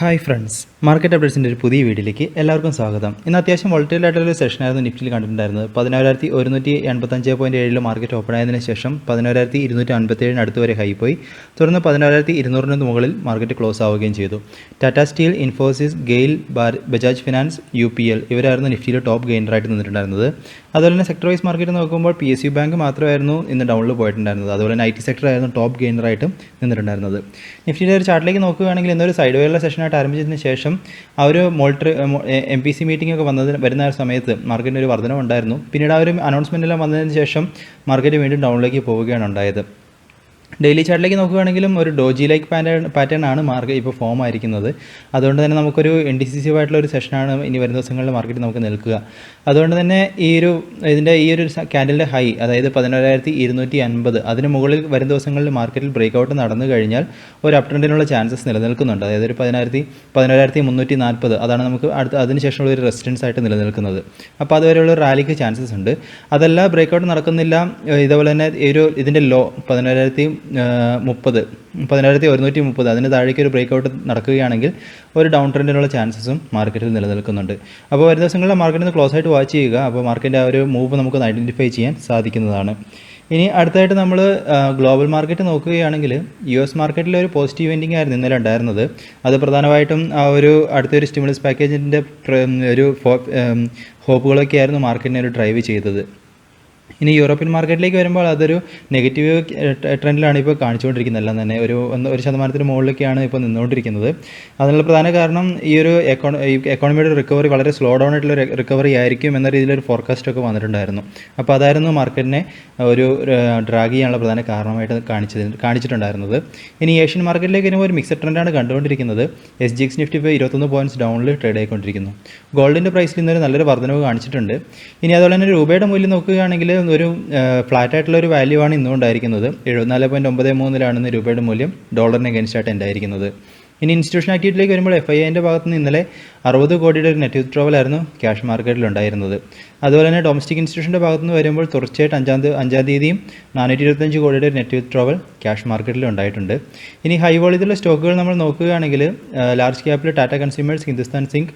Hi friends, market അപ്ഡേറ്റ്സിൻ്റെ ഒരു പുതിയ വീഡിയോയിലേക്ക് എല്ലാവർക്കും സ്വാഗതം. ഇന്ന് അത്യാവശ്യം വോളറ്റൈൽ ആയിട്ടുള്ള സെഷനായിരുന്നു നിഫ്റ്റിയിൽ കണ്ടിട്ടുണ്ടായിരുന്നത്. 11,185.7 മാർക്കറ്റ് ഓപ്പൺ ആയതിനു ശേഷം 11,257 അടുത്ത് വരെ ഹൈ പോയി. തുടർന്ന് 11,200 മുകളിൽ മാർക്കറ്റ് ക്ലോസ് ആവുകയും ചെയ്തു. Tata steel, Infosys, GAIL, Bajaj finance, UPL ഇവരായിരുന്നു നിഫ്റ്റിയിൽ ടോപ്പ് ഗെയിനറായിട്ട് നിന്നിട്ടുണ്ടായിരുന്നത്. അതുപോലെ തന്നെ സെക്ടർ വൈസ് മാർക്കറ്റ് നോക്കുമ്പോൾ PSU ബാങ്ക് മാത്രമായിരുന്നു ഇന്ന് ഡൗണിൽ പോയിട്ടുണ്ടായിരുന്നത്. അതുപോലെ തന്നെ IT സെക്ടർ ആയിരുന്നു ടോപ്പ് ഗെയിനറായിട്ട് നിന്നിട്ടുണ്ടായിരുന്നത്. നിഫ്റ്റിയുടെ ഒരു ചാർട്ടിലേക്ക് നോക്കുകയാണെങ്കിൽ ഇന്നൊരു സൈഡ് വേയുള്ള സെഷനായിട്ട് ആരംഭിച്ചതിന് ശേഷം ആ ഒരു MPC മീറ്റിംഗ് ഒക്കെ വരുന്ന സമയത്ത് മാർക്കറ്റിന് ഒരു വർധനം ഉണ്ടായിരുന്നു. പിന്നീട് ആ ഒരു അനൗൺസ്മെൻ്റ് എല്ലാം വന്നതിന് ശേഷം മാർക്കറ്റ് വീണ്ടും ഡൗണിലേക്ക് പോവുകയാണ് ഉണ്ടായത്. ഡെയിലി ചാർട്ടിലേക്ക് നോക്കുകയാണെങ്കിലും ഒരു ഡോജി ലൈക്ക് പാറ്റേൺ ആണ് മാർക്കറ്റ് ഇപ്പോൾ ഫോം ആയിരിക്കുന്നത്. അതുകൊണ്ട് തന്നെ നമുക്കൊരു ഇൻഡിസിസീവ് ആയിട്ടുള്ള ഒരു സെഷനാണ് ഇനി വരുന്ന ദിവസങ്ങളിൽ മാർക്കറ്റ് നമുക്ക് നിൽക്കുക. അതുകൊണ്ട് തന്നെ ഈ ഒരു ക്യാൻഡലിൻ്റെ ഹൈ, അതായത് 11,250, അതിന് മുകളിൽ വരുന്ന ദിവസങ്ങളിൽ മാർക്കറ്റിൽ ബ്രേക്ക് ഔട്ട് നടന്നു കഴിഞ്ഞാൽ ഒരു അപ് ട്രെൻഡിനുള്ള ചാൻസസ് നിലനിൽക്കുന്നുണ്ട്. അതായത് ഒരു 11,340 അതാണ് നമുക്ക് അതിനുശേഷമുള്ള ഒരു റെസിസ്റ്റൻസ് ആയിട്ട് നിലനിൽക്കുന്നത്. അപ്പോൾ അതുവരെയുള്ള ഒരു റാലിക്ക് ചാൻസസ് ഉണ്ട്. അതല്ല ബ്രേക്ക് ഔട്ട് നടക്കുന്നില്ല, ഇതുപോലെ തന്നെ ഇതിൻ്റെ ലോ 11,130 അതിന് താഴേക്ക് ഒരു ബ്രേക്ക് ഔട്ട് നടക്കുകയാണെങ്കിൽ ഒരു ഡൗൺ ട്രെൻഡിനുള്ള ചാൻസസും മാർക്കറ്റിൽ നിലനിൽക്കുന്നുണ്ട്. അപ്പോൾ വരുന്ന ദിവസങ്ങളിൽ മാർക്കറ്റിൽ നിന്ന് ക്ലോസ് ആയിട്ട് വാച്ച് ചെയ്യുക. അപ്പോൾ മാർക്കറ്റിൻ്റെ ആ ഒരു മൂവ് നമുക്ക് ഐഡൻറ്റിഫൈ ചെയ്യാൻ സാധിക്കുന്നതാണ്. ഇനി അടുത്തായിട്ട് നമ്മൾ ഗ്ലോബൽ മാർക്കറ്റ് നോക്കുകയാണെങ്കിൽ US മാർക്കറ്റിൽ ഒരു പോസിറ്റീവ് വെൻഡിങ് ആയിരുന്നു ഇന്നലെ ഉണ്ടായിരുന്നത്. അത് പ്രധാനമായിട്ടും ആ ഒരു അടുത്തൊരു സ്റ്റിമുലസ് പാക്കേജിൻ്റെ ഒരു ഹോപ്പുകളൊക്കെ ആയിരുന്നു മാർക്കറ്റിനെ ഒരു ഡ്രൈവ് ചെയ്തത്. ഇനി യൂറോപ്യൻ മാർക്കറ്റിലേക്ക് വരുമ്പോൾ അതൊരു നെഗറ്റീവ് ട്രെൻഡിലാണ് ഇപ്പോൾ കാണിച്ചുകൊണ്ടിരിക്കുന്നത്. എല്ലാം തന്നെ ഒരു 1% മുകളിലേക്കാണ് ഇപ്പോൾ നിന്നുകൊണ്ടിരിക്കുന്നത്. അതിനുള്ള പ്രധാന കാരണം ഈ ഒരു എക്കോണമിയുടെ റിക്കവറി വളരെ സ്ലോ ഡൗൺ ആയിട്ടുള്ള റിക്കവറി ആയിരിക്കും എന്ന രീതിയിലൊരു ഫോർകാസ്റ്റൊക്കെ വന്നിട്ടുണ്ടായിരുന്നു. അപ്പോൾ അതായിരുന്നു മാർക്കറ്റിനെ ഒരു ഡ്രാഗ് ചെയ്യാനുള്ള പ്രധാന കാരണമായിട്ട് കാണിച്ചിട്ടുണ്ടായിരുന്നത്. ഇനി ഏഷ്യൻ മാർക്കറ്റിലേക്ക് വരുമ്പോൾ ഒരു മിക്സഡ് ട്രെൻഡാണ് കണ്ടുകൊണ്ടിരിക്കുന്നത്. SGX നിഫ്റ്റി ഇപ്പോൾ 21 പോയിൻറ്റ്സ് ഡൗണിൽ ട്രേഡ് ആയിക്കൊണ്ടിരിക്കുന്നു. ഗോൾഡിൻ്റെ പ്രൈസിൽ ഇന്നൊരു നല്ലൊരു വർധനവ് കാണിച്ചിട്ടുണ്ട്. ഇനി അതുപോലെ തന്നെ രൂപയുടെ മൂല്യം നോക്കുകയാണെങ്കിൽ ഒരു ഫ്ലാറ്റ് ആയിട്ടുള്ള ഒരു വാല്യൂ ആണ് ഇന്നും ഉണ്ടായിരിക്കുന്നത്. 74.93 രൂപയുടെ മൂല്യം ഡോളറിന് അഗൈൻസ്റ്റ് ആയിട്ട് ഉണ്ടായിരിക്കുന്നത്. ഇനി ഇൻസ്റ്റിറ്റ്യൂഷൻ ആക്ടിവിറ്റിയിലേക്ക് വരുമ്പോൾ FIIൻ്റെ ഭാഗത്ത് നിന്ന് ഇന്നലെ 60 കോടിയുടെ ഒരു നെറ്റ് വിത്ഡ്രോവൽ ആയിരുന്നു ക്യാഷ് മാർക്കറ്റിൽ ഉണ്ടായിരുന്നത്. അതുപോലെ തന്നെ ഡൊമസ്റ്റിക് ഇൻസ്റ്റിറ്റ്യൂഷൻ്റെ ഭാഗത്ത് നിന്ന് വരുമ്പോൾ തുടർച്ചയായിട്ട് 5-ാം തീയതിയും 425 കോടിയുടെ ഒരു നെറ്റ് വിത്ഡ്രോവൽ ക്യാഷ് മാർക്കറ്റിൽ ഉണ്ടായിട്ടുണ്ട്. ഇനി ഹൈ വോളിയത്തിലുള്ള സ്റ്റോക്കുകൾ നമ്മൾ നോക്കുകയാണെങ്കിൽ ലാർജ് ക്യാപ്പിൽ Tata consumers, Hindustan zinc,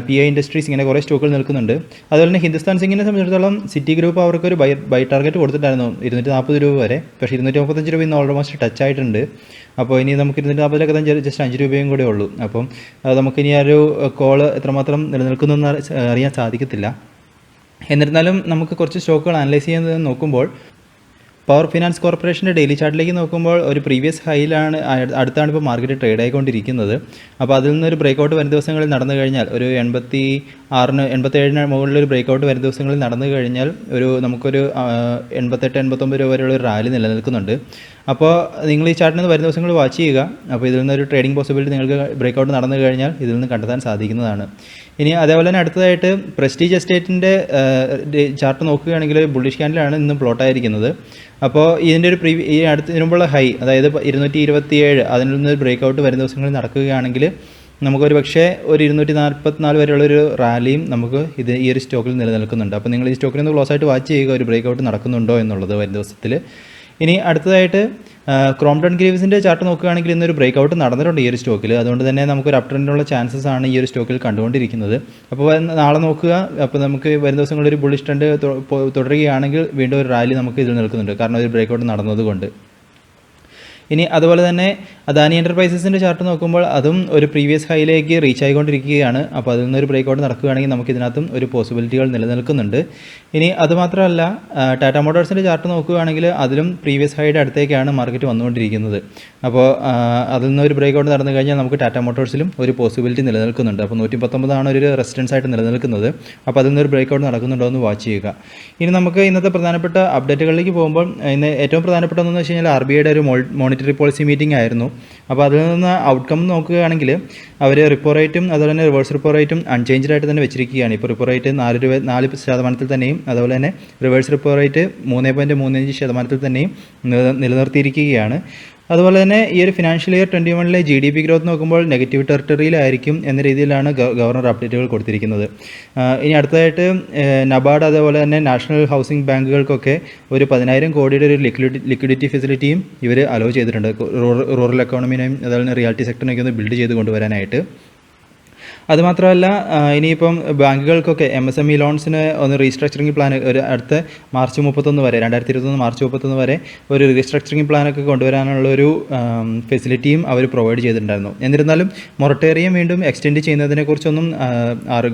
PI industries ഇങ്ങനെ കുറേ സ്റ്റോക്കുകൾ നിൽക്കുന്നുണ്ട്. അതുപോലെ തന്നെ ഹിന്ദുസ്ഥാൻ സിങ്കിനെ സംബന്ധിച്ചിടത്തോളം സിറ്റി ഗ്രൂപ്പ് അവർക്കൊരു ബൈ ടാർഗറ്റ് കൊടുത്തിട്ടായിരുന്നു 240 രൂപ വരെ. പക്ഷേ 235 രൂപ ഇന്ന് ഓൾമോസ്റ്റ് ടച്ച് ആയിട്ടുണ്ട്. അപ്പോൾ ഇനി നമുക്ക് 240 ജസ്റ്റ് 5 രൂപയും കൂടെ ഉള്ളൂ. അപ്പം നമുക്കിനി ആ ഒരു കോള് എത്രമാത്രം നിലനിൽക്കുന്നു അറിയാൻ സാധിക്കത്തില്ല. എന്നിരുന്നാലും നമുക്ക് കുറച്ച് സ്റ്റോക്കുകൾ അനലൈസ് ചെയ്യുന്നത് നോക്കുമ്പോൾ പവർ ഫിനാൻസ് കോർപ്പറേഷൻ്റെ ഡെയിലി ചാർട്ടിലേക്ക് നോക്കുമ്പോൾ ഒരു പ്രീവിയസ് ഹൈയിലാണ് അടുത്താണ് ഇപ്പോൾ മാർക്കറ്റ് ട്രേഡ് ആയിക്കൊണ്ടിരിക്കുന്നത്. അപ്പോൾ അതിൽ നിന്നൊരു ബ്രേക്ക് ഔട്ട് വരുന്ന ദിവസങ്ങളിൽ നടന്നു കഴിഞ്ഞാൽ ഒരു 87 മുകളിലൊരു ബ്രേക്ക് ഔട്ട് വരുന്ന ദിവസങ്ങളിൽ നടന്നു കഴിഞ്ഞാൽ നമുക്കൊരു 88-89 രൂപ വരെയുള്ള ഒരു റാലി നിലനിൽക്കുന്നുണ്ട്. അപ്പോൾ നിങ്ങൾ ഈ ചാർട്ടിൽ നിന്ന് വരുന്ന ദിവസങ്ങൾ വാച്ച് ചെയ്യുക. അപ്പോൾ ഇതിൽ നിന്നൊരു ട്രേഡിംഗ് പോസിബിലിറ്റി നിങ്ങൾക്ക് ബ്രേക്ക് ഔട്ട് നടന്നു കഴിഞ്ഞാൽ ഇതിൽ നിന്ന് കണ്ടെത്താൻ സാധിക്കുന്നതാണ്. ഇനി അതേപോലെ തന്നെ അടുത്തതായിട്ട് പ്രസ്റ്റീജ് എസ്റ്റേറ്റിൻ്റെ ചാർട്ട് നോക്കുകയാണെങ്കിൽ ബുള്ളിഷ് ക്യാൻഡിലാണ് ഇന്നും പ്ലോട്ടായിരിക്കുന്നത്. അപ്പോൾ ഇതിൻ്റെ ഈ ഇതിനുമുള്ള ഹൈ, അതായത് 227, അതിൽ നിന്ന് ബ്രേക്ക് ഔട്ട് വരുന്ന ദിവസങ്ങളിൽ നടക്കുകയാണെങ്കിൽ നമുക്കൊരു പക്ഷേ ഒരു 244 വരെയുള്ളൊരു റാലിയും നമുക്ക് ഈ ഒരു സ്റ്റോക്കിൽ നിലനിൽക്കുന്നുണ്ട്. അപ്പോൾ നിങ്ങൾ ഈ സ്റ്റോക്കിൽ നിന്ന് ക്ലോസ് ആയിട്ട് വാച്ച് ചെയ്യുക, ഒരു ബ്രേക്ക് ഔട്ട് നടക്കുന്നുണ്ടോ എന്നുള്ളത് വരുന്ന ദിവസത്തിൽ. ഇനി അടുത്തതായിട്ട് ക്രോംപ്ടൺ ഗ്രീവ്സിൻ്റെ ചാർട്ട് നോക്കുകയാണെങ്കിൽ ഇന്നൊരു ബ്രേക്ക് ഔട്ട് നടന്നിട്ടുണ്ട് ഈ ഒരു സ്റ്റോക്കിൽ. അതുകൊണ്ട് തന്നെ നമുക്കൊരു അപ് ട്രെൻഡിനുള്ള ചാൻസസ് ആണ് ഈ ഒരു സ്റ്റോക്കിൽ കണ്ടുകൊണ്ടിരിക്കുന്നത്. അപ്പോൾ നാളെ നോക്കുക. അപ്പോൾ നമുക്ക് വരുന്ന ദിവസങ്ങളിൽ ഒരു ബുള്ളിഷ് ട്രെൻഡ് തുടരുകയാണെങ്കിൽ വീണ്ടും ഒരു റാലി നമുക്ക് ഇതിൽ നിൽക്കുന്നുണ്ട്, കാരണം ഒരു ബ്രേക്ക് ഔട്ട് നടന്നതുകൊണ്ട്. ഇനി അതുപോലെ തന്നെ അദാനി എൻ്റർപ്രൈസസിൻ്റെ ചാർട്ട് നോക്കുമ്പോൾ അതും ഒരു പ്രീവിയസ് ഹൈയിലേക്ക് റീച്ച് ആയിക്കൊണ്ടിരിക്കുകയാണ്. അപ്പോൾ അതിൽ നിന്നൊരു ബ്രേക്ക് ഔട്ട് നടക്കുകയാണെങ്കിൽ നമുക്ക് ഇതിനകത്തും ഒരു പോസിബിലിറ്റികൾ നിലനിൽക്കുന്നുണ്ട്. ഇനി അതുമാത്രമല്ല ടാറ്റ മോട്ടോഴ്സിൻ്റെ ചാർട്ട് നോക്കുകയാണെങ്കിൽ അതിലും പ്രീവിയസ് ഹൈയുടെ അടുത്തേക്കാണ് മാർക്കറ്റ് വന്നുകൊണ്ടിരിക്കുന്നത്. അപ്പോൾ അതിൽ നിന്നൊരു ബ്രേക്ക് ഔട്ട് നടന്നു കഴിഞ്ഞാൽ നമുക്ക് ടാറ്റ മോട്ടോഴ്സിലും ഒരു പോസിബിലിറ്റി നിലനിൽക്കുന്നുണ്ട്. അപ്പോൾ 119 ഒരു റെസിസ്റ്റൻസ് ആയിട്ട് നിലനിൽക്കുന്നത്. അപ്പോൾ അതിൽ നിന്നൊരു ബ്രേക്ക് ഔട്ട് നടക്കുന്നുണ്ടോ എന്ന് വാച്ച് ചെയ്യുക. ഇനി നമുക്ക് ഇന്നത്തെ പ്രധാനപ്പെട്ട അപ്ഡേറ്റുകളിലേക്ക് പോകുമ്പോൾ ഇന്ന് ഏറ്റവും പ്രധാനപ്പെട്ട ഒന്നെന്ന് വെച്ച് കഴിഞ്ഞാൽ RBIയുടെ ഒരു മോണിറ്ററി പോളിസി മീറ്റിംഗ് ആയിരുന്നു. അപ്പോൾ അതിൽ നിന്ന് ഔട്ട്കം നോക്കുകയാണെങ്കിൽ അവർ റിപ്പോ റേറ്റും അതുപോലെ തന്നെ റിവേഴ്സ് റിപ്പോ റേറ്റും അൺചേഞ്ച്ഡ് ആയിട്ട് തന്നെ വെച്ചിരിക്കുകയാണ്. ഇപ്പോൾ റിപ്പോ റേറ്റ് 4% തന്നെയും അതുപോലെ തന്നെ റിവേഴ്സ് റിപ്പോ റേറ്റ് 3.35% തന്നെയും നിലനിർത്തിയിരിക്കുകയാണ്. അതുപോലെ തന്നെ ഈ ഒരു ഫിനാൻഷ്യൽ ഇയർ 21 GDP ഗ്രോത്ത് നോക്കുമ്പോൾ നെഗറ്റീവ് ടെറിട്ടറിയിലായിരിക്കും എന്ന രീതിയിലാണ് ഗവർണർ അപ്ഡേറ്റുകൾ കൊടുത്തിരിക്കുന്നത്. ഇനി അടുത്തതായിട്ട് നബാർഡ് അതുപോലെ തന്നെ നാഷണൽ ഹൗസിംഗ് ബാങ്കുകൾക്കൊക്കെ ഒരു 10,000 കോടിയുടെ ഒരു ലിക്വിഡിറ്റി ഫെസിലിറ്റിയും ഇവർ അലോ ചെയ്തിട്ടുണ്ട്, റൂറൽ എക്കോണമിനെയും അതുപോലെ തന്നെ റിയാലിറ്റി സെക്ടറിനെയൊക്കെ ഒന്ന് ബിൽഡ് ചെയ്ത് കൊണ്ടുവരാനായിട്ട്. അതുമാത്രമല്ല ഇനിയിപ്പം ബാങ്കുകൾക്കൊക്കെ MSME ലോൺസിന് ഒന്ന് റീസ്ട്രക്ചറിങ് പ്ലാൻ ഒരു അടുത്ത മാർച്ച് 31 വരെ 2021 മാർച്ച് 31 വരെ ഒരു റീസ്ട്രക്ചറിങ് പ്ലാനൊക്കെ കൊണ്ടുവരാനുള്ളൊരു ഫെസിലിറ്റിയും അവർ പ്രൊവൈഡ് ചെയ്തിട്ടുണ്ടായിരുന്നു. എന്നിരുന്നാലും മൊറട്ടേറിയം വീണ്ടും എക്സ്റ്റെൻഡ് ചെയ്യുന്നതിനെക്കുറിച്ചൊന്നും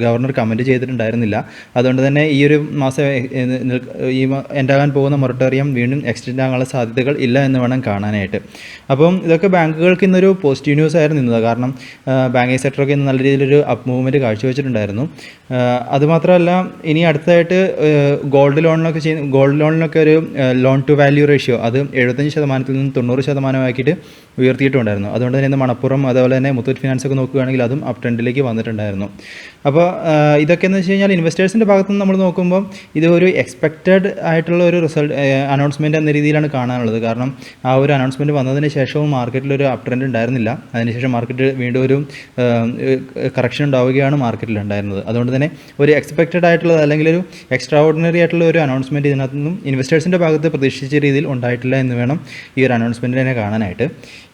ഗവർണർ കമൻറ്റ് ചെയ്തിട്ടുണ്ടായിരുന്നില്ല. അതുകൊണ്ട് തന്നെ ഈ ഒരു മാസം എൻഡാകാൻ പോകുന്ന മൊറട്ടേറിയം വീണ്ടും എക്സ്റ്റെൻഡ് ആകാനുള്ള സാധ്യതകൾ ഇല്ല എന്ന് വേണം കാണാനായിട്ട്. അപ്പം ഇതൊക്കെ ബാങ്കുകൾക്ക് ഇന്നൊരു പോസിറ്റീവ് ന്യൂസ് ആയിരുന്നു നിന്നത്. കാരണം ബാങ്കിങ് സെക്ടറൊക്കെ ഇന്ന് നല്ല രീതിയിലൊരു അപ്പ് മൂവ്മെൻറ്റ് കാഴ്ചവെച്ചിട്ടുണ്ടായിരുന്നു. അതുമാത്രമല്ല ഇനി അടുത്തതായിട്ട് ഗോൾഡ് ലോണിനൊക്കെ ഒരു ലോൺ ടു വാല്യൂ റേഷ്യോ അത് 75% നിന്ന് 90% ഉയർത്തിയിട്ടുണ്ടായിരുന്നു. അതുകൊണ്ട് തന്നെ ഇന്ന് മണപ്പുറം അതുപോലെ തന്നെ മുത്തൂറ്റ് ഫിനാൻസ് ഒക്കെ നോക്കുകയാണെങ്കിൽ അതും അപ് ട്രെൻഡിലേക്ക് വന്നിട്ടുണ്ടായിരുന്നു. അപ്പോൾ ഇതൊക്കെയെന്ന് വെച്ച് കഴിഞ്ഞാൽ ഇൻവെസ്റ്റേഴ്സിൻ്റെ ഭാഗത്ത് നിന്ന് നമ്മൾ നോക്കുമ്പോൾ ഇത് ഒരു എക്സ്പെക്റ്റഡ് ആയിട്ടുള്ള ഒരു അനൗൺസ്മെൻറ്റ് എന്ന രീതിയിലാണ് കാണാനുള്ളത്. കാരണം ആ ഒരു അനൗൺസ്മെൻറ്റ് വന്നതിന് ശേഷവും മാർക്കറ്റിലൊരു അപ് ട്രെൻഡ് ഉണ്ടായിരുന്നില്ല. അതിനുശേഷം മാർക്കറ്റ് വീണ്ടും ഒരു കറക്ഷൻ ഉണ്ടാവുകയാണ് മാർക്കറ്റിൽ ഉണ്ടായിരുന്നത്. അതുകൊണ്ട് തന്നെ ഒരു എക്സ്പെക്റ്റഡ് ആയിട്ടുള്ളത് അല്ലെങ്കിൽ ഒരു എക്സ്ട്രാ ഓർഡിനറി ആയിട്ടുള്ള ഒരു അനൗൺസ്മെൻറ്റ് ഇതിനകത്തൊന്നും ഇൻവെസ്റ്റേഴ്സിൻ്റെ ഭാഗത്ത് പ്രതീക്ഷിച്ച രീതിയിൽ ഉണ്ടായിട്ടില്ല എന്ന് വേണം ഈ ഒരു അനൗൺസ്മെൻറ്റിനെ തന്നെ കാണാനായിട്ട്.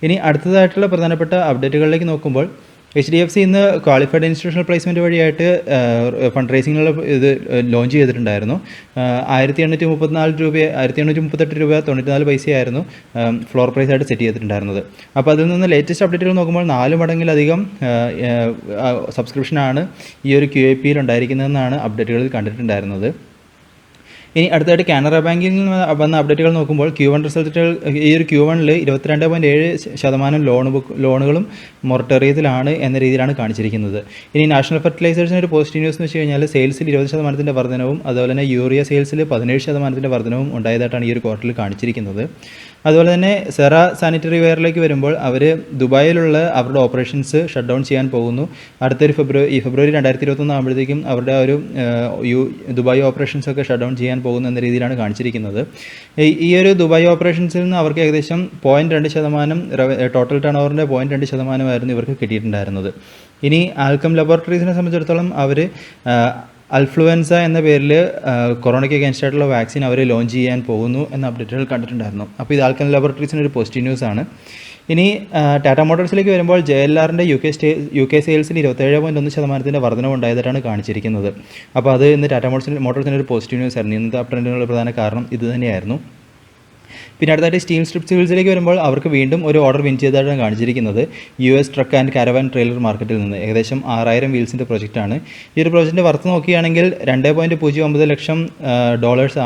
ഇനി അടുത്തതായിട്ടുള്ള പ്രധാനപ്പെട്ട അപ്ഡേറ്റുകളിലേക്ക് നോക്കുമ്പോൾ HDFC ഇന്ന് ക്വാളിഫൈഡ് ഇൻസ്റ്റിറ്റ്യൂഷണൽ പ്ലേസ്മെൻറ്റ് വഴിയായിട്ട് ഫണ്ട് റേസിങ്ങിനുള്ള ഇത് ലോഞ്ച് ചെയ്തിട്ടുണ്ടായിരുന്നു. 1834 രൂപ 1838 രൂപ 94 പൈസയായിരുന്നു ഫ്ലോർ പ്രൈസായിട്ട് സെറ്റ് ചെയ്തിട്ടുണ്ടായിരുന്നത്. അപ്പോൾ അതിൽ നിന്ന് ലേറ്റസ്റ്റ് അപ്ഡേറ്റുകൾ നോക്കുമ്പോൾ 4 മടങ്ങിലധികം സബ്സ്ക്രിപ്ഷനാണ് ഈ ഒരു QIPയിൽ ഉണ്ടായിരിക്കുന്നതെന്നാണ് അപ്ഡേറ്റുകളിൽ കണ്ടിട്ടുണ്ടായിരുന്നത്. ഇനി അടുത്തായിട്ട് കാനറ ബാങ്കിൽ നിന്ന് വന്ന അപ്ഡേറ്റുകൾ നോക്കുമ്പോൾ Q1 റിസൾട്ടുകൾ ഈ ഒരു Q1 22.7% ലോണുകളും മൊറട്ടോറിയത്തിലാണ് എന്ന രീതിയിലാണ് കാണിച്ചിരിക്കുന്നത്. ഇനി നാഷണൽ ഫെർട്ടിലൈസേഴ്സിന് ഒരു പോസിറ്റീവ് ന്യൂസ് എന്ന് വെച്ച് കഴിഞ്ഞാൽ സെയിൽസിൽ 20% വർധനവും അതുപോലെ തന്നെ യൂറിയ സെയിൽസിൽ 17% വർധനവും ഉണ്ടായതായിട്ടാണ് ഈ ഒരു ക്വാർട്ടറിൽ കാണിച്ചിരിക്കുന്നത്. അതുപോലെ തന്നെ സെറ സാനിറ്ററി വെയറിലേക്ക് വരുമ്പോൾ അവർ ദുബായിലുള്ള അവരുടെ ഓപ്പറേഷൻസ് ഷട്ട് ഡൗൺ ചെയ്യാൻ പോകുന്നു. അടുത്തൊരു ഫെബ്രുവരി 2021 ആകുമ്പോഴത്തേക്കും അവരുടെ ഒരു ദുബായ് ഓപ്പറേഷൻസൊക്കെ ഷട്ട് ഡൗൺ ചെയ്യാൻ പോകുന്നു എന്ന രീതിയിലാണ് കാണിച്ചിരിക്കുന്നത്. ഈ ഒരു ദുബായ് ഓപ്പറേഷൻസിൽ നിന്ന് അവർക്ക് ഏകദേശം 0.2% ടോട്ടൽ ടേൺ ഓവറിൻ്റെ 0.2% ഇവർക്ക് കിട്ടിയിട്ടുണ്ടായിരുന്നത്. ഇനി ആൽക്കം ലബോറട്ടറീസിനെ സംബന്ധിച്ചിടത്തോളം അവർ അൽഫ്ലുവൻസ എന്ന പേരിൽ കൊറോണയ്ക്ക് അഗേൻസ്റ്റ് ആയിട്ടുള്ള വാക്സിൻ അവർ ലോഞ്ച് ചെയ്യാൻ പോകുന്നു എന്ന അപ്ഡേറ്റുകൾ കണ്ടിട്ടുണ്ടായിരുന്നു. അപ്പോൾ ഇത് ആൽക്കം ലബോറട്ടറീസിന് ഒരു പോസിറ്റീവ് ന്യൂസ് ആണ്. ഇനി ടാറ്റ മോട്ടോഴ്സിലേക്ക് വരുമ്പോൾ JLRൻ്റെ UK സെയിൽസിൽ 27.1% വർധനവ് ഉണ്ടായതായിട്ടാണ് കാണിച്ചിരിക്കുന്നത്. അപ്പോൾ അത് ഇന്ന് ടാറ്റ മോട്ടോഴ്സിൻ്റെ ഒരു പോസിറ്റീവ് ന്യൂസ് ആയിരുന്നു. ഇന്നത്തെ അപ് ട്രെൻഡിനുള്ള പ്രധാന കാരണം ഇത് തന്നെയായിരുന്നു. പിന്നെ അടുത്തായിട്ട് സ്റ്റീൽ സ്ട്രിപ്സ് വീൽസിലേക്ക് വരുമ്പോൾ അവർക്ക് വീണ്ടും ഒരു ഓർഡർ വിൻ ചെയ്തതായിട്ടാണ് കാണിച്ചിരിക്കുന്നത് US truck and caravan trailer മാർക്കറ്റിൽ നിന്ന്. ഏകദേശം 6000 വീൽസിൻ്റെ പ്രൊജക്റ്റാണ്. ഈ ഒരു പ്രൊജക്റ്റിൻ്റെ വർത്ത് നോക്കുകയാണെങ്കിൽ $2.09 ലക്ഷം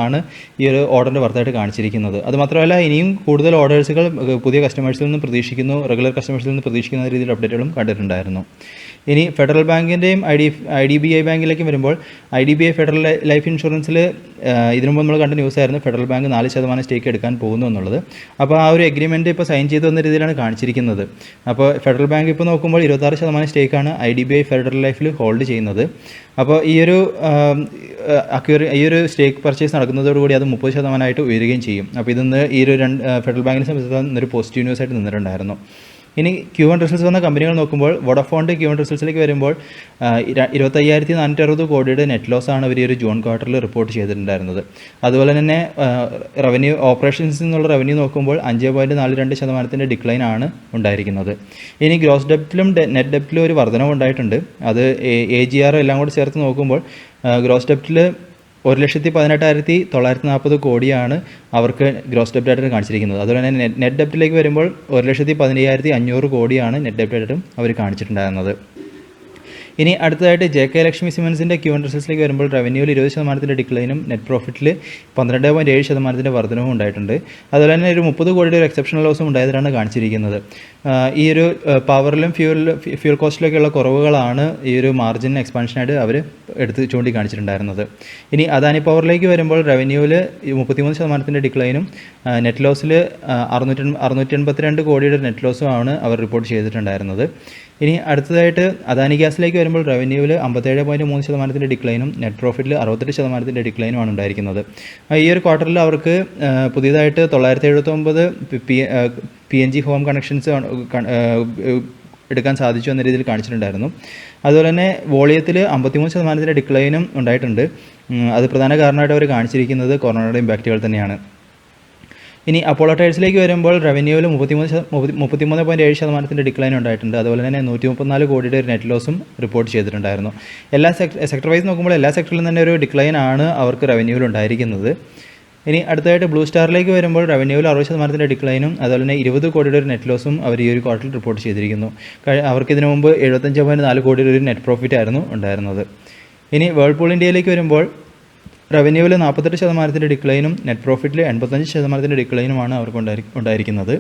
ആണ് ഈ ഒരു ഓർഡറിൻ്റെ വർത്തായിട്ട് കാണിച്ചിരിക്കുന്നത്. അതുമാത്രമല്ല ഇനിയും കൂടുതൽ ഓർഡേഴ്സുകൾ പുതിയ കസ്റ്റമേഴ്സിൽ നിന്ന് പ്രതീക്ഷിക്കുന്നു, റെഗുലർ കസ്റ്റമേഴ്സിൽ നിന്ന് പ്രതീക്ഷിക്കുന്ന രീതിയിൽ അപ്ഡേറ്റുകളും കണ്ടിട്ടുണ്ടായിരുന്നു. ഇനി ഫെഡറൽ ബാങ്കിൻ്റെയും IDBI ബാങ്കിലേക്കും വരുമ്പോൾ IDBI ഫെഡറൽ ലൈഫ് ഇൻഷുറൻസിൽ ഇതിനു മുമ്പ് നമ്മൾ കണ്ട ന്യൂസായിരുന്നു ഫെഡറൽ ബാങ്ക് 4% സ്റ്റേക്ക് എടുക്കാൻ പോകുന്നു എന്നുള്ളത്. അപ്പോൾ ആ ഒരു എഗ്രിമെൻറ്റ് ഇപ്പോൾ സൈൻ ചെയ്തു വന്ന രീതിയിലാണ് കാണിച്ചിരിക്കുന്നത്. അപ്പോൾ ഫെഡറൽ ബാങ്ക് ഇപ്പോൾ നോക്കുമ്പോൾ 26% സ്റ്റേക്കാണ് IDBI ഫെഡറൽ ലൈഫിൽ ഹോൾഡ് ചെയ്യുന്നത്. അപ്പോൾ ഈ ഒരു സ്റ്റേക്ക് പർച്ചേസ് നടക്കുന്നതോടുകൂടി അത് 30% ഉയരുകയും ചെയ്യും. അപ്പോൾ ഇതിന്ന് ഈ ഒരു ഫെഡറൽ ബാങ്കിനെ സംബന്ധിച്ചിടത്തോളം ഇന്നൊരു പോസിറ്റീവ് ന്യൂസ് ആയിട്ട് നിന്നിട്ടുണ്ടായിരുന്നു. ഇനി Q1 റിസൾട്ട്സ് വന്ന കമ്പനികൾ നോക്കുമ്പോൾ വോഡഫോണിൻ്റെ Q1 റിസൾട്ട്സിലേക്ക് വരുമ്പോൾ 25,460 കോടിയുടെ നെറ്റ് ലോസ് ആണ് ഇവർ ഈ ഒരു ജൂൺ ക്വാർട്ടറിൽ റിപ്പോർട്ട് ചെയ്തിട്ടുണ്ടായിരുന്നത്. അതുപോലെ തന്നെ ഓപ്പറേഷൻസിൽ നിന്നുള്ള റവന്യൂ നോക്കുമ്പോൾ 5.42% ഡിക്ലൈൻ ആണ് ഉണ്ടായിരിക്കുന്നത്. ഇനി ഗ്രോസ് ഡെപ്റ്റിലും നെറ്റ് ഡെപ്റ്റിലും ഒരു വർധനവ് ഉണ്ടായിട്ടുണ്ട്. അത് AGR എല്ലാം കൂടി ചേർത്ത് നോക്കുമ്പോൾ ഗ്രോസ് ഡെപ്റ്റിൽ 1,18,940 കോടിയാണ് അവർക്ക് ഗ്രോസ് ഡെപ്റ്റായിട്ട് കാണിച്ചിരിക്കുന്നത്. അതുപോലെ തന്നെ നെറ്റ് ഡെപ്റ്റിലേക്ക് വരുമ്പോൾ 1,15,500 കോടിയാണ് നെറ്റ് ഡെപ്റ്റായിട്ടും അവർ കാണിച്ചിട്ടുണ്ടായിരുന്നത്. ഇനി അടുത്തതായിട്ട് JK ലക്ഷ്മി സിമൻസിൻ്റെ Q1 റിസൾട്ട്സിലേക്ക് വരുമ്പോൾ റവന്യൂവിൽ 20% ഡിക്ലൈനും നെറ്റ് പ്രോഫിറ്റിൽ 12.7% വർധനവും ഉണ്ടായിട്ടുണ്ട്. അതുപോലെ തന്നെ ഒരു 30 കോടിയുടെ ഒരു എക്സെപ്ഷണൽ ലോസും ഉണ്ടായതായിട്ടാണ് കാണിച്ചിരിക്കുന്നത്. ഈ ഒരു പവറിലും ഫ്യൂൽ കോസ്റ്റിലൊക്കെയുള്ള കുറവുകളാണ് ഈ ഒരു മാർജിൻ എക്സ്പാൻഷനായിട്ട് അവർ എടുത്ത് ചൂണ്ടിക്കാണിച്ചിട്ടുണ്ടായിരുന്നത്. ഇനി അദാനി പവറിലേക്ക് വരുമ്പോൾ റവന്യൂവിൽ 33% ഡിക്ലൈനും നെറ്റ് ലോസിൽ 682 കോടിയുടെ നെറ്റ് ലോസും ആണ് അവർ റിപ്പോർട്ട് ചെയ്തിട്ടുണ്ടായിരുന്നത്. ഇനി അടുത്തതായിട്ട് അദാനി ഗ്യാസിലേക്ക് വരുമ്പോൾ റവന്യൂവിൽ 57.3% ഡിക്ലൈനും നെറ്റ് പ്രോഫിറ്റിൽ 68% ഡിക്ലൈനുമാണ് ഉണ്ടായിരിക്കുന്നത്. ഈ ഒരു ക്വാർട്ടറിൽ അവർക്ക് പുതിയതായിട്ട് 979 PNG ഹോം കണക്ഷൻസ് എടുക്കാൻ സാധിച്ചു എന്ന രീതിയിൽ കാണിച്ചിട്ടുണ്ടായിരുന്നു. അതുപോലെ തന്നെ വോളിയത്തിൽ 53% ഡിക്ലൈനും ഉണ്ടായിട്ടുണ്ട്. അത് പ്രധാന കാരണമായിട്ട് അവർ കാണിച്ചിരിക്കുന്നത് കൊറോണയുടെ ഇമ്പാക്റ്റുകൾ തന്നെയാണ്. ഇനി അപ്പോളോ ടയർസിലേക്ക് വരുമ്പോൾ റവന്യൂവിൽ 33.7% ഡിക്ലൈൻ ഉണ്ടായിട്ടുണ്ട്. അതുപോലെ തന്നെ 134 കോടിയുടെ ഒരു നെറ്റ് ലോസും റിപ്പോർട്ട് ചെയ്തിട്ടുണ്ടായിരുന്നു. എല്ലാ സെക്ടർ വൈസ് നോക്കുമ്പോൾ എല്ലാ സെക്ടറിലും തന്നെ ഒരു ഡിക്ലൈൻ ആണ് അവർക്ക് റവന്യൂവിൽ ഉണ്ടായിരിക്കുന്നത്. ഇനി അടുത്തതായിട്ട് ബ്ലൂ സ്റ്റാറിലേക്ക് വരുമ്പോൾ റവന്യൂവിൽ 60% ഡിക്ലൈനും അതുപോലെ തന്നെ 20 കോടിയുടെ ഒരു നെറ്റ് ലോസും അവർ ഈ ഒരു ക്വാർട്ടറിൽ റിപ്പോർട്ട് ചെയ്തിരിക്കുന്നു. അവർക്ക് ഇതിനു മുമ്പ് 75.4 കോടിയുടെ ഒരു നെറ്റ് പ്രോഫിറ്റ് ആയിരുന്നു ഉണ്ടായിരുന്നത്. ഇനി വേൾപൂൾ ഇന്ത്യയിലേക്ക് വരുമ്പോൾ റവന്യൂവിൽ 48% ഡിക്ലൈനും നെറ്റ് പ്രോഫിറ്റിൽ 85% ഡിക്ലൈനുമാണ് അവർക്ക് ഉണ്ടായിരിക്കുന്നത്.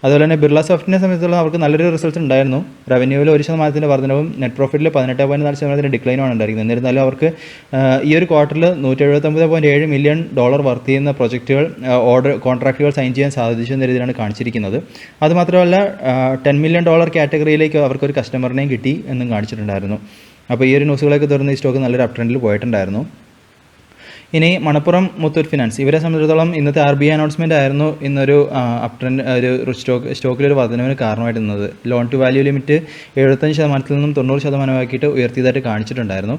അതുപോലെ തന്നെ ബിർള സോഫ്റ്റിനെ സംബന്ധിച്ചിടത്തോളം അവർക്ക് നല്ലൊരു റിസൾട്ട് ഉണ്ടായിരുന്നു. റവന്യൂവിൽ 1% വർധനവും നെറ്റ് പ്രോഫിറ്റിൽ 18.4% ഡിക്ലൈനുമാണ് ഉണ്ടായിരിക്കുന്നത്. എന്നിരുന്നാലും അവർക്ക് ഈ ഒരു ക്വാർട്ടറിൽ $179.7 മില്യൺ വർത്ത് ചെയ്യുന്ന പ്രൊജക്റ്റുകൾ കോൺട്രാക്റ്റുകൾ സൈൻ ചെയ്യാൻ സാധിച്ചു എന്ന രീതിയിലാണ് കാണിച്ചിരിക്കുന്നത്. അതുമാത്രമല്ല $10 മില്യൺ കാറ്റഗറിയിലേക്ക് അവർക്കൊരു കസ്റ്റമറിനെയും കിട്ടി എന്നും കാണിച്ചിട്ടുണ്ടായിരുന്നു. അപ്പോൾ ഈ ഒരു ന്യൂസുകളൊക്കെ തുടർന്ന് ഈ സ്റ്റോക്ക് നല്ലൊരു അപ് ട്രെൻഡിൽ പോയിട്ടുണ്ടായിരുന്നു. ഇനി മണപ്പുറം മുത്തൂറ്റ് ഫിനാൻസ് ഇവരെ സംബന്ധിച്ചിടത്തോളം ഇന്നത്തെ RBI അനൗൺസ്മെൻ്റ് ആയിരുന്നു ഇന്നൊരു അപ് ട്രെൻഡ് ഒരു സ്റ്റോക്കിലൊരു വർധനവിന് കാരണമായിട്ട് നിന്നത്. ലോൺ ടു വാല്യൂ ലിമിറ്റ് 75% നിന്നും 90% ഉയർത്തിയതായിട്ട് കാണിച്ചിട്ടുണ്ടായിരുന്നു.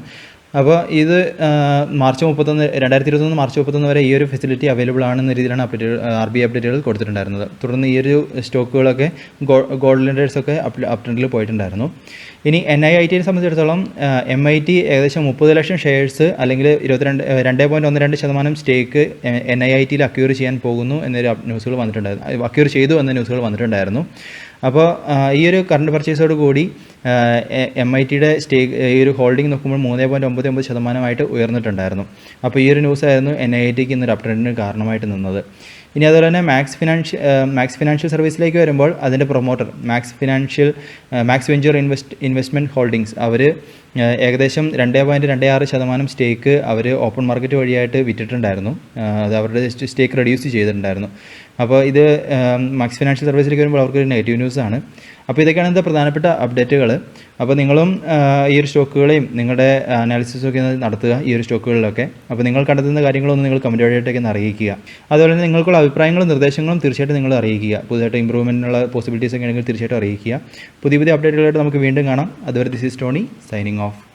അപ്പോൾ ഇത് മാർച്ച് 2021 മാർച്ച് 31 വരെ ഈ ഒരു ഫെസിലിറ്റി അവൈലബിൾ ആണെന്ന രീതിയിലാണ് RBI അപ്ഡേറ്റുകൾ കൊടുത്തിട്ടുണ്ടായിരുന്നത്. തുടർന്ന് ഈ ഒരു സ്റ്റോക്കുകളൊക്കെ ഗോൾഡ് ലെൻഡേഴ്സൊക്കെ അപ് ട്രെൻഡിൽ പോയിട്ടുണ്ടായിരുന്നു. ഇനി NIITയെ സംബന്ധിച്ചിടത്തോളം MIT ഏകദേശം 30 ലക്ഷം ഷെയർസ് അല്ലെങ്കിൽ 2.12% സ്റ്റേക്ക് NIITയിൽ അക്യൂർ ചെയ്യാൻ പോകുന്നു എന്നൊരു ന്യൂസുകൾ വന്നിട്ടുണ്ടായിരുന്നു. അക്യൂർ ചെയ്തു എന്ന ന്യൂസുകൾ വന്നിട്ടുണ്ടായിരുന്നു. അപ്പോൾ ഈ ഒരു കറണ്ട് പർച്ചേസോട് കൂടി MITയുടെ സ്റ്റേക്ക് ഈ ഒരു ഹോൾഡിംഗ് നോക്കുമ്പോൾ 3.99% ഉയർന്നിട്ടുണ്ടായിരുന്നു. അപ്പോൾ ഈ ഒരു ന്യൂസായിരുന്നു NIITക്ക് ഇന്നൊരു അപ് ട്രെൻഡിന് കാരണമായിട്ട് നിന്നത്. ഇനി അതുപോലെ തന്നെ മാക്സ് ഫിനാൻഷ്യൽ സർവീസിലേക്ക് വരുമ്പോൾ അതിൻ്റെ promoter Max venture investment holdings അവർ ഏകദേശം 2.26% സ്റ്റേക്ക് അവർ ഓപ്പൺ മാർക്കറ്റ് വഴിയായിട്ട് വിറ്റിട്ടുണ്ടായിരുന്നു. അത് അവരുടെ സ്റ്റേക്ക് റെഡ്യൂസ് ചെയ്തിട്ടുണ്ടായിരുന്നു. അപ്പോൾ ഇത് മാക്സ് ഫിനാൻഷ്യൽ സർവീസിലേക്ക് വരുമ്പോൾ അവർക്കൊരു നെഗറ്റീവ് ന്യൂസാണ്. അപ്പോൾ ഇതൊക്കെയാണ് ഇന്നത്തെ പ്രധാനപ്പെട്ട അപ്ഡേറ്റുകൾ. അപ്പോൾ നിങ്ങളും ഈ ഒരു സ്റ്റോക്കുകളെയും നിങ്ങളുടെ അനാലിസിസൊക്കെ നടത്തുക ഈ ഒരു സ്റ്റോക്കുകളിലൊക്കെ. അപ്പോൾ നിങ്ങൾ കണ്ടെത്തുന്ന കാര്യങ്ങളൊന്നും നിങ്ങൾ കമൻറ്റ് വഴിയായിട്ടൊക്കെ ഒന്ന് അറിയിക്കുക. അതുപോലെ തന്നെ നിങ്ങൾക്കുള്ള അഭിപ്രായങ്ങളും നിർദ്ദേശങ്ങളും തീർച്ചയായിട്ടും നിങ്ങൾ അറിയിക്കുക. പുതുതായിട്ട് ഇമ്പ്രൂവ്മെൻറ്റിനുള്ള പോസിബിലിറ്റീസ് ഒക്കെ ആണെങ്കിൽ തീർച്ചയായിട്ടും അറിയിക്കുക. പുതിയ അപ്ഡേറ്റുകളായിട്ട് നമുക്ക് വീണ്ടും കാണാം. അതുവരെ this is Tony signing off.